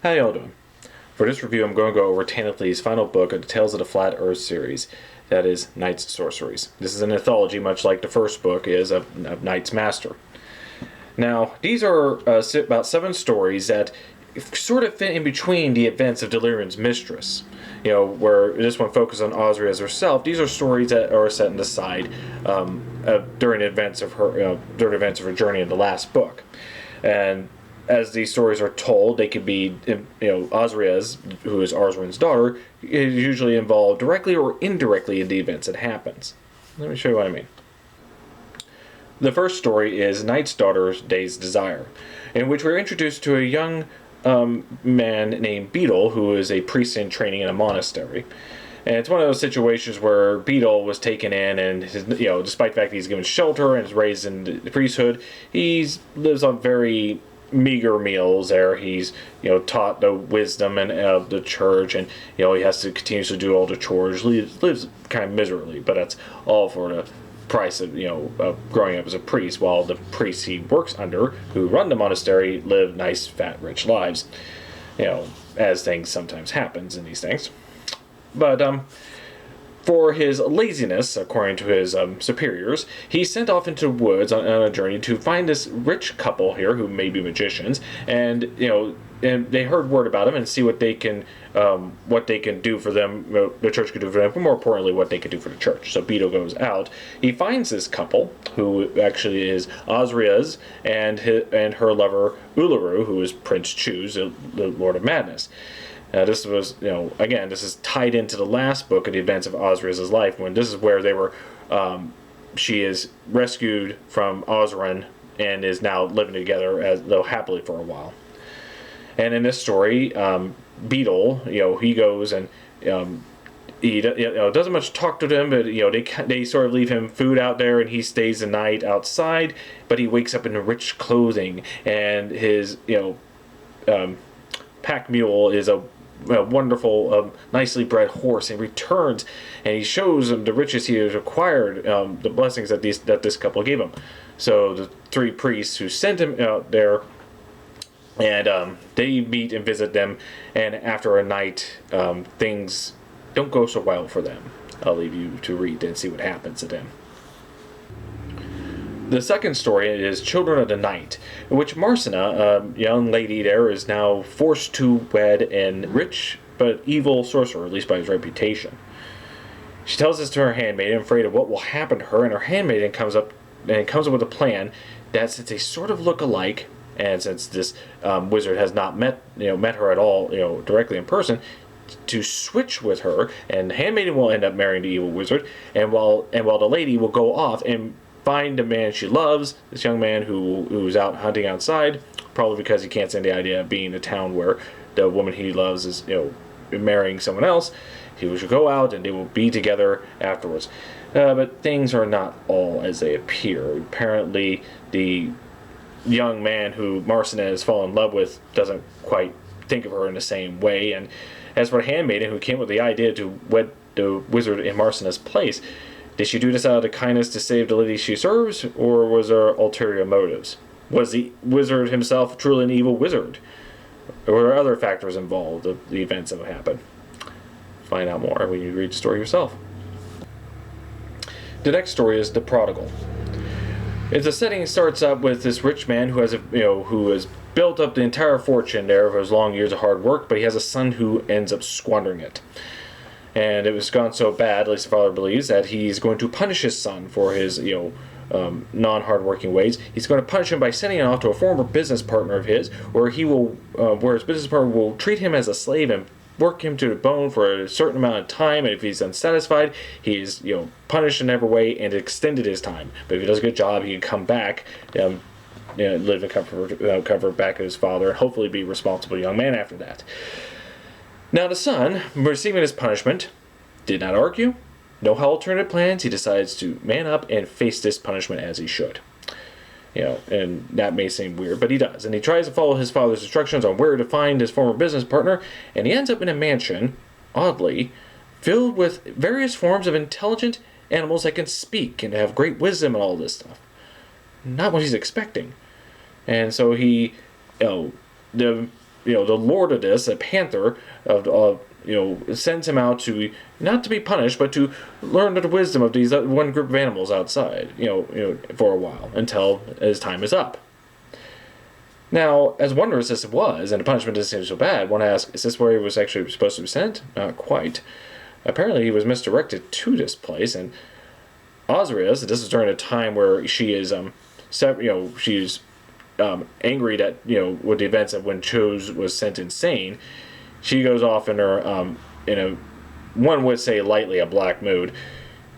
How y'all doing? For this review, I'm going to go over Tanith's final book of the Tales of the Flat Earth series. That is Knight's Sorceries. This is an anthology, much like the first book is of Knight's Master. Now, these are about 7 stories that sort of fit in between the events of Delirium's Mistress. You know, where this one focuses on Ahzriaz herself. These are stories that are set in the side during the events of her journey in the last book. And as these stories are told, they could be, Ahzriaz, who is Ahzriaz's daughter, is usually involved directly or indirectly in the events that happens. Let me show you what I mean. The first story is Knight's Daughter's Day's Desire, in which we're introduced to a young man named Beetle, who is a priest in training in a monastery. And it's one of those situations where Beetle was taken in, and despite the fact that he's given shelter and is raised in the priesthood, he lives on very meager meals there. He's taught the wisdom and of the church, and he has to continuously do all the chores. Lives kind of miserably, but that's all for the price of growing up as a priest, while the priests he works under, who run the monastery, live nice, fat, rich lives. As things sometimes happens in these things. But for his laziness, according to his superiors, he's sent off into the woods on a journey to find this rich couple here who may be magicians, and and they heard word about him and see what they can do for them, the church could do for them, but more importantly, what they could do for the church. So Beetle goes out. He finds this couple, who actually is Ahzriaz and her lover Uluru, who is Prince Choose, the Lord of Madness. This was, again, this is tied into the last book of the events of Ahzriaz's life, when this is where they were, she is rescued from Ahzran and is now living together, as though happily for a while. And in this story, Beetle, he goes and he doesn't much talk to them, but they sort of leave him food out there, and he stays the night outside. But he wakes up in rich clothing, and his pack mule is a wonderful, nicely bred horse, and returns, and he shows them the riches he has acquired, the blessings that this couple gave him. So the 3 priests who sent him out there, and they meet and visit them, and after a night, things don't go so well for them. I'll leave you to read and see what happens to them. The second story is Children of the Night, in which Marcina, a young lady there, is now forced to wed a rich but evil sorcerer, at least by his reputation. She tells this to her handmaiden, afraid of what will happen to her, and her handmaiden comes up with a plan that, since they sort of look alike, and since this wizard has not met her at all, directly in person, to switch with her, and the handmaiden will end up marrying the evil wizard, and while the lady will go off and find the man she loves, this young man who's out hunting outside, probably because he can't stand the idea of being in a town where the woman he loves is marrying someone else. He will go out and they will be together afterwards. But things are not all as they appear. Apparently, the young man who Marcina has fallen in love with doesn't quite think of her in the same way. And as for the handmaiden who came with the idea to wed the wizard in Marcina's place, did she do this out of the kindness to save the lady she serves, or was there ulterior motives? Was the wizard himself truly an evil wizard? Or were there other factors involved of the events that would happen? Find out more when you read the story yourself. The next story is The Prodigal. The setting starts up with this rich man who has built up the entire fortune there of his long years of hard work, but he has a son who ends up squandering it. And it was gone so bad, at least the father believes, that he's going to punish his son for his, non-hardworking ways. He's going to punish him by sending him off to a former business partner of his, where his business partner will treat him as a slave and work him to the bone for a certain amount of time. And if he's unsatisfied, he's punished in every way and extended his time. But if he does a good job, he can come back, live in comfort back with his father, and hopefully be a responsible young man after that. Now the son, receiving his punishment, did not argue, no alternative plans. He decides to man up and face this punishment as he should. And that may seem weird, but he does. And he tries to follow his father's instructions on where to find his former business partner, and he ends up in a mansion, oddly, filled with various forms of intelligent animals that can speak and have great wisdom and all this stuff. Not what he's expecting. And so he, the the lord of this, a panther, sends him out to not to be punished, but to learn the wisdom of these one group of animals outside, for a while until his time is up. Now, as wondrous as it was, and the punishment didn't seem so bad, one asks, is this where he was actually supposed to be sent? Not quite. Apparently, he was misdirected to this place, and Ahzriaz, this is during a time where she is, she's angry that, with the events of when Chose was sent insane. She goes off in her, one would say lightly, a black mood.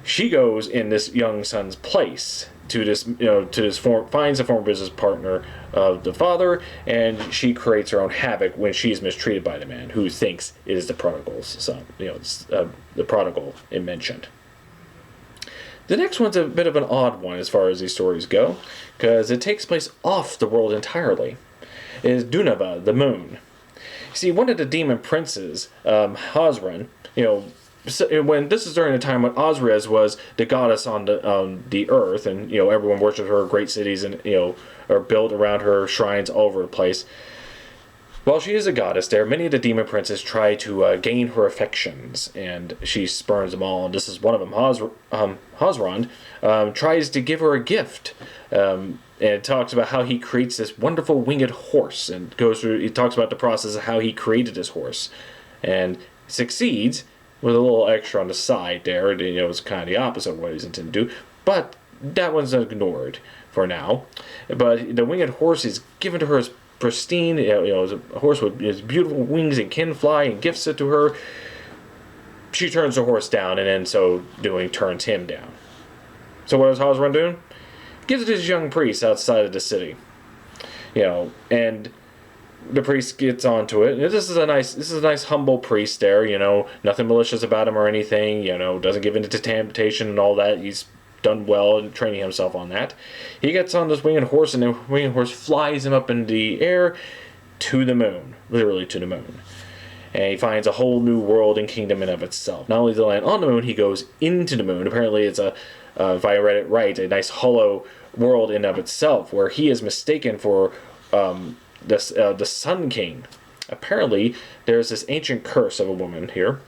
She goes in this young son's place finds a former business partner of the father, and she creates her own havoc when she is mistreated by the man who thinks it is the prodigal's son, the prodigal it mentioned. The next one's a bit of an odd one as far as these stories go, because it takes place off the world entirely. It is Dunava, the moon. See, one of the demon princes, Ahzriaz, when this is during the time when Ahzriaz was the goddess on the earth, and everyone worshipped her, great cities and are built around her, shrines all over the place. While she is a goddess there, many of the demon princes try to gain her affections, and she spurns them all. And this is one of them. Ahzriaz tries to give her a gift, and it talks about how he creates this wonderful winged horse, and he talks about the process of how he created this horse, and succeeds with a little extra on the side there. It's kind of the opposite of what he's intended to do, but that one's ignored for now. But the winged horse is given to her as pristine, as a horse with his beautiful wings and can fly, and gifts it to her. She turns the horse down, and in so doing turns him down. So what does Ahzriaz do? Gives it to his young priest outside of the city. And the priest gets onto it. This is a nice humble priest there, nothing malicious about him or anything, doesn't give in to temptation and all that. He's done well in training himself on that. He gets on this winged horse, and the winged horse flies him up in the air to the moon, literally to the moon. And he finds a whole new world and kingdom in of itself. Not only does he land on the moon, he goes into the moon. Apparently it's if I read it right, a nice hollow world in of itself, where he is mistaken for the Sun King. Apparently, there's this ancient curse of a woman here.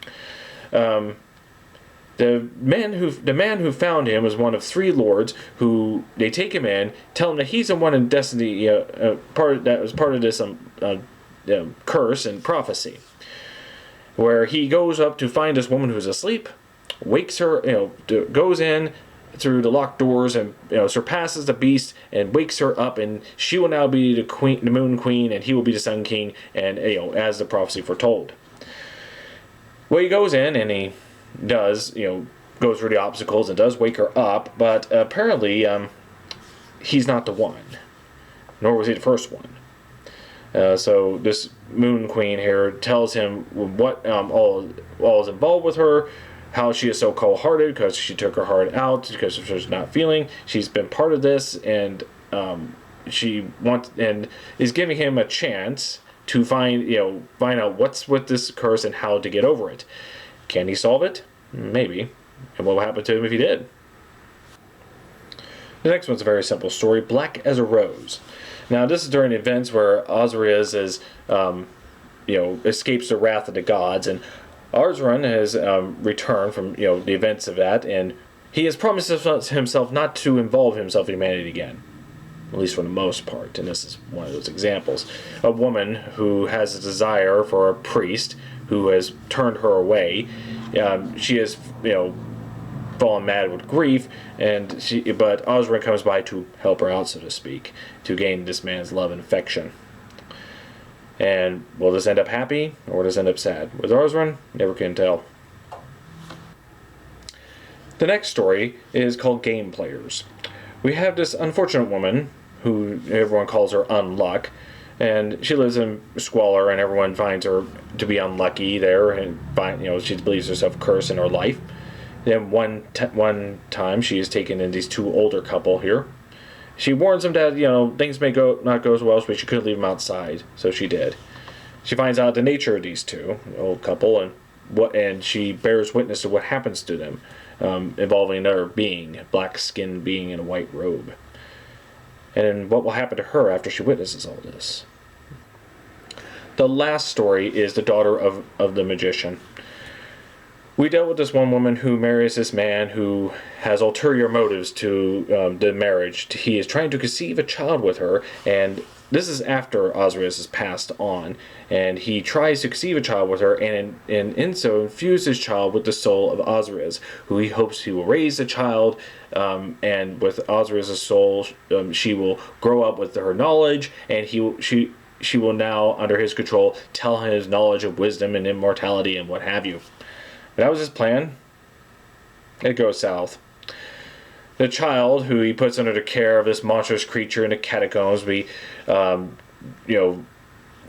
The man who found him was one of three lords who they take him in, tell him that he's the one in destiny, that was part of this curse and prophecy, where he goes up to find this woman who's asleep, wakes her, goes in through the locked doors and surpasses the beast and wakes her up, and she will now be the queen, the moon queen, and he will be the sun king, and as the prophecy foretold. Well, he goes in and he does go through the obstacles and does wake her up, but apparently he's not the one, nor was he the first one. So this moon queen here tells him what all is involved with her, how she is so cold-hearted because she took her heart out because she's not feeling. She's been part of this, and she wants and is giving him a chance to find out what's with this curse and how to get over it. Can he solve it? Maybe. And what will happen to him if he did? The next one's a very simple story. Black as a Rose. Now, this is during events where Ahzriaz is, escapes the wrath of the gods, and Ahzriaz has returned from the events of that, and he has promised himself not to involve himself in humanity again, at least for the most part. And this is one of those examples. A woman who has a desire for a priest who has turned her away. She has fallen mad with grief, but Ahzriaz comes by to help her out, so to speak, to gain this man's love and affection. And will this end up happy, or will this end up sad? With Ahzriaz, never can tell. The next story is called Game Players. We have this unfortunate woman, who everyone calls her Unluck, and she lives in squalor, and everyone finds her to be unlucky there, and she believes herself cursed in her life. Then one time she is taken in these two older couple here. She warns them that things may not go as well, but she could leave them outside, so she did. She finds out the nature of these two, the old couple, and she bears witness to what happens to them, involving another being, a black-skinned being in a white robe. And what will happen to her after she witnesses all this? The last story is the daughter of the magician. We dealt with this one woman who marries this man who has ulterior motives to the marriage. He is trying to conceive a child with her, and this is after Ahzriaz has passed on, and he tries to conceive a child with her, and in so infuse his child with the soul of Ahzriaz, who he hopes he will raise the child, and with Ahzriaz's soul, she will grow up with her knowledge, and she will now, under his control, tell him his knowledge of wisdom and immortality and what have you. That was his plan. It goes south. The child, who he puts under the care of this monstrous creature in the catacombs, be,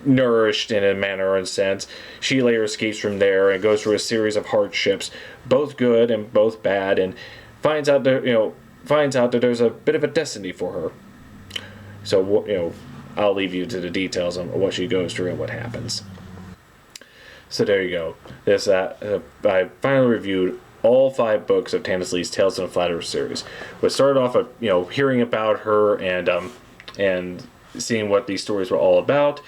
nourished in a manner and sense. She later escapes from there and goes through a series of hardships, both good and both bad, and finds out that there's a bit of a destiny for her. So, I'll leave you to the details on what she goes through and what happens. So there you go. I finally reviewed all 5 books of Tanith Lee's Tales in a Flat Earth series. We started off, hearing about her and seeing what these stories were all about.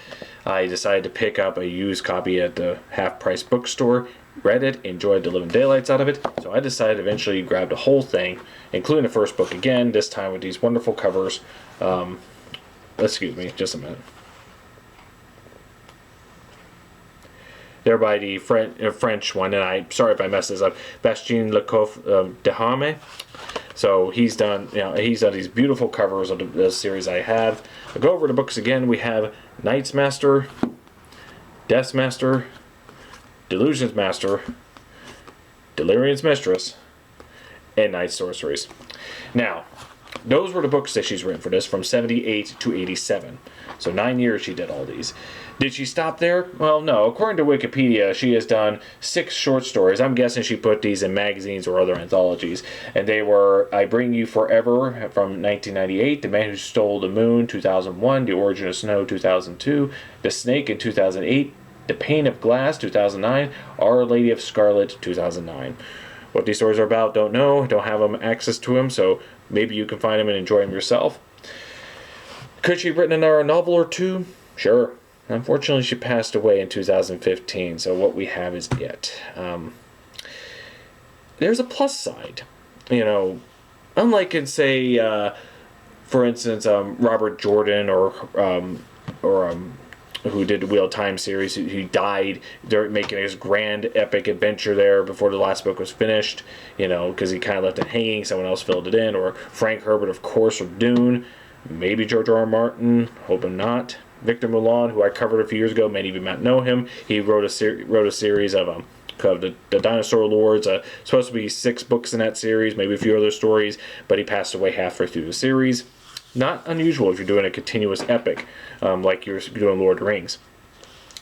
I decided to pick up a used copy at the half-price bookstore. Read it, enjoyed the living daylights out of it. So I decided eventually grab the whole thing, including the first book again. This time with these wonderful covers. Excuse me, just a minute. They're by the French one, and I'm sorry if I messed this up, Bastien Lecouf Dehame. So he's done these beautiful covers of the series I have. I'll go over the books again. We have Night's Master, Death's Master, Delusion's Master, Delirium's Mistress, and Night's Sorceries. Now, those were the books that she's written for this, from 78 to 87. So 9 years she did all these. Did she stop there? Well, no. According to Wikipedia, she has done 6 short stories. I'm guessing she put these in magazines or other anthologies. And they were I Bring You Forever from 1998, The Man Who Stole the Moon, 2001, The Origin of Snow, 2002, The Snake in 2008, The Pane of Glass, 2009, Our Lady of Scarlet, 2009. What these stories are about, don't know. Don't have access to them, so maybe you can find them and enjoy them yourself. Could she have written another novel or 2? Sure. Unfortunately, she passed away in 2015, so what we have is it. There's a plus side. Unlike in, say, for instance, Robert Jordan or who did the Wheel of Time series, who died making his grand epic adventure there before the last book was finished, because he kind of left it hanging, someone else filled it in, or Frank Herbert, of course, of Dune, maybe George R. R. Martin, hoping not. Victor Mulan, who I covered a few years ago, many of you might know him. He wrote a series of the Dinosaur Lords. Supposed to be 6 books in that series, maybe a few other stories, but he passed away halfway through the series. Not unusual if you're doing a continuous epic, like you're doing Lord of the Rings.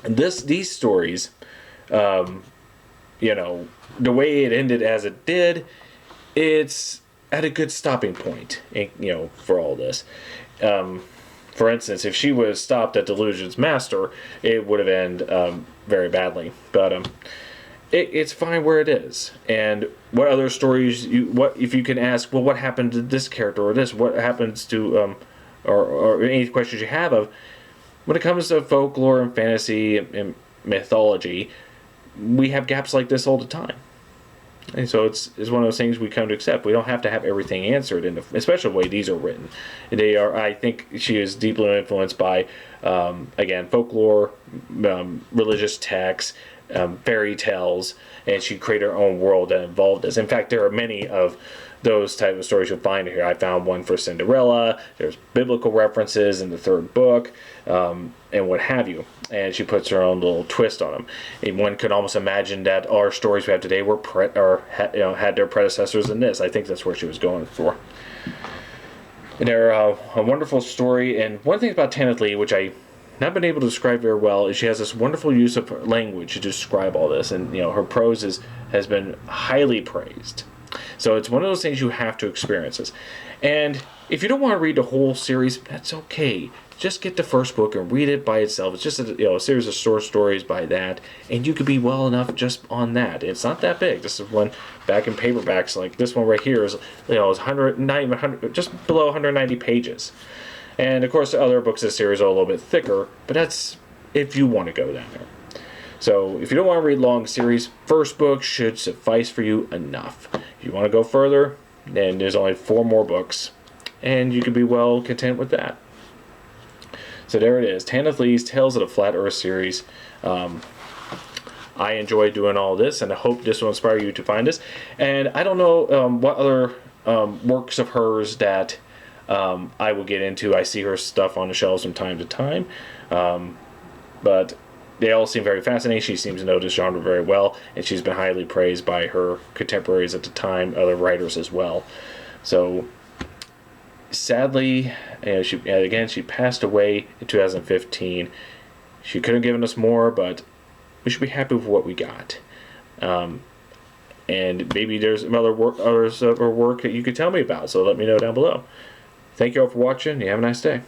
And these stories, the way it ended as it did, it's at a good stopping point, for all this. For instance, if she was stopped at Delusion's Master, it would have ended very badly. But it's fine where it is. And what other stories? If you can ask? Well, what happened to this character or this? What happens to or any questions you have of when it comes to folklore and fantasy and mythology? We have gaps like this all the time. And so it's one of those things we come to accept. We don't have to have everything answered, especially the way these are written. They are. I think she is deeply influenced by, again, folklore, religious texts, fairy tales, and she created her own world that involved this. In fact, there are many of those type of stories you'll find here. I found one for Cinderella. There's biblical references in the 3rd book, and what have you. And she puts her own little twist on them. And one could almost imagine that our stories we have today were had their predecessors in this. I think that's where she was going for. And they're a wonderful story. And one thing about Tanith Lee, which I not been able to describe very well, is she has this wonderful use of language to describe all this. And her prose has been highly praised. So it's one of those things you have to experience this. And if you don't want to read the whole series, that's okay. Just get the first book and read it by itself. It's just a series of short stories by that, and you could be well enough just on that. It's not that big. This is one back in paperbacks, like this one right here is is 100, just below 190 pages. And of course, the other books in the series are a little bit thicker, but that's if you want to go down there. So if you don't want to read long series, first book should suffice for you enough. If you want to go further, then there's only 4 more books, and you can be well content with that. So there it is, Tanith Lee's Tales of the Flat Earth series. I enjoy doing all this, and I hope this will inspire you to find this. And I don't know what other works of hers that I will get into. I see her stuff on the shelves from time to time, but they all seem very fascinating. She seems to know this genre very well, and she's been highly praised by her contemporaries at the time, other writers as well. So, sadly, she passed away in 2015. She could have given us more, but we should be happy with what we got. And maybe there's other work that you could tell me about, so let me know down below. Thank you all for watching. You have a nice day.